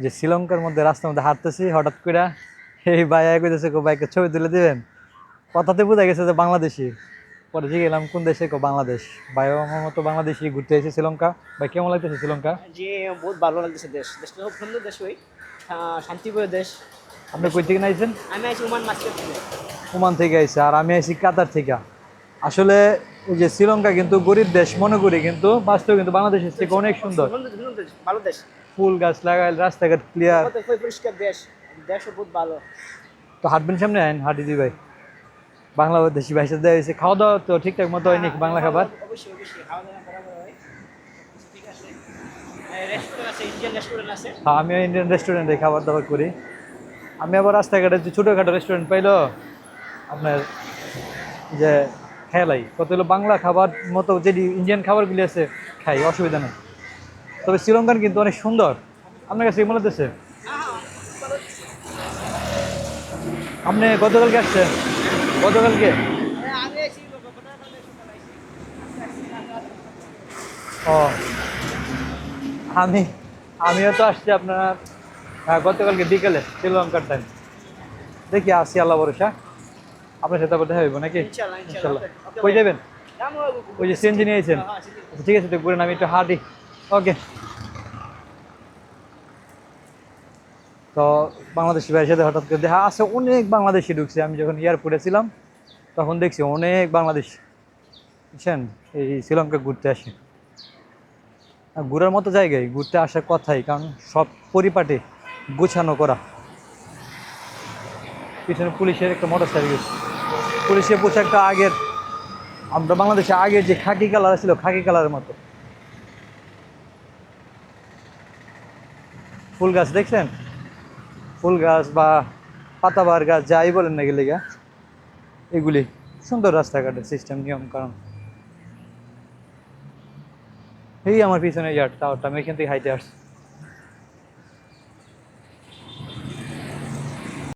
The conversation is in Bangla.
যে শ্রীলঙ্কার মধ্যে রাস্তার মধ্যে হাঁটতেছি, হঠাৎ করে এই ভাই কইতেছে বাইকের ছবি তুলে দিবেন। কথাতে বোঝা গেছে যে বাংলাদেশি। পরে জিজ্ঞেস গেলাম কোন দেশে, বাংলাদেশ। ভাই আমার মতো বাংলাদেশি ঘুরতে এসেছে শ্রীলঙ্কা। ভাই কেমন লাগতেছে শ্রীলঙ্কা? জি, বহুত ভালো লাগতেছে। দেশটা খুব সুন্দর দেশ, ওই শান্তিপ্রিয় দেশ। আপনি কই থেকে আইছেন? আমি আছি ওমান মাস্কেট থেকে। ওমান থেকে আইছে, আর আমি আইছি কাতার থেকে। আসলে এই যে শ্রীলঙ্কা কিন্তু গরিব দেশ মনে করি, কিন্তু বাস্তবে কিন্তু বাংলাদেশের থেকে অনেক সুন্দর। সুন্দর সুন্দর দেশ, ভালো দেশ। ফুল গাছ লাগাইল, রাস্তাঘাট ক্লিয়ার। কত পরিষ্কার দেশ, দেশও বহুত ভালো। তো হাঁটবেন সামনে, আইন হাঁটি দি ভাই। বাংলাদেশি ভাই সাথে দেওয়া হয়েছে, খাওয়া দাওয়া তো ঠিকঠাক মতো হয়নি বাংলা খাবার? অবশ্যই অবশ্যই, খাওয়া দাওয়া বরাবর হয়, ঠিক আছে। রেস্টুরেন্ট আছে, ইন্ডিয়ান রেস্টুরেন্ট আছে। হ্যাঁ, আমিও ইন্ডিয়ান রেস্টুরেন্টে খাবার দাবার করি। আমি আবার রাস্তাঘাটে যে ছোটোখাটো রেস্টুরেন্ট পাইলো আপনার যে খেলাই কত হলো বাংলা খাবার মতো যে ইন্ডিয়ান খাবারগুলি আছে, খাই, অসুবিধা নেই। তবে শ্রীলঙ্কান কিন্তু অনেক সুন্দর। আপনার কাছে মনে হতেছে? আপনি গতকালকে আসছেন? গতকালকে? আমি আছি ও, আমি আমিও তো আসছি আপনার গতকালকে বিকেলে শ্রীলঙ্কার টাইম। দেখি আসি, আল্লাহ ভরসা। আপনার সাথে আবার দেখা হইব নাকি? ইনশাআল্লাহ ইনশাল্লাহ। ইনশাআল্লাহ। কই যাবেন? ওই যে সিএনজি হ্যাঁ নিয়েছেন? হ্যাঁ, আচ্ছা, ঠিক আছে, তো ঘুরেন, আমি একটু হাঁটি। ওকে। তো বাংলাদেশি ভাইয়ের সাথে হঠাৎ করে দেখা আছে, অনেক বাংলাদেশি ঢুকছে। আমি যখন এয়ারপোর্টে ছিলাম তখন দেখছি অনেক বাংলাদেশ, বুঝছেন, এই শ্রীলঙ্কা ঘুরতে আসে। আর ঘোরার মতো জায়গায় ঘুরতে আসার কথাই, কারণ সব পরিপাটি গুছানো করা। পিছনে পুলিশের একটা মোটর সাইকেল, পুলিশের পোশাকটা আগের, আমরা বাংলাদেশে আগের যে খাকি কালার ছিল, খাকি কালারের মতো। ফুল গাছ দেখছেন? ফুল গাছ বা পাতাবাহার গাছ, যাই বলেন না গেলে, এগুলি সুন্দর রাস্তাঘাটের সিস্টেম, নিয়ম কারণ। এই আমার পিছনে ইয়ার টাওয়ারটা, আমি এখান থেকে হাইটে আসছি।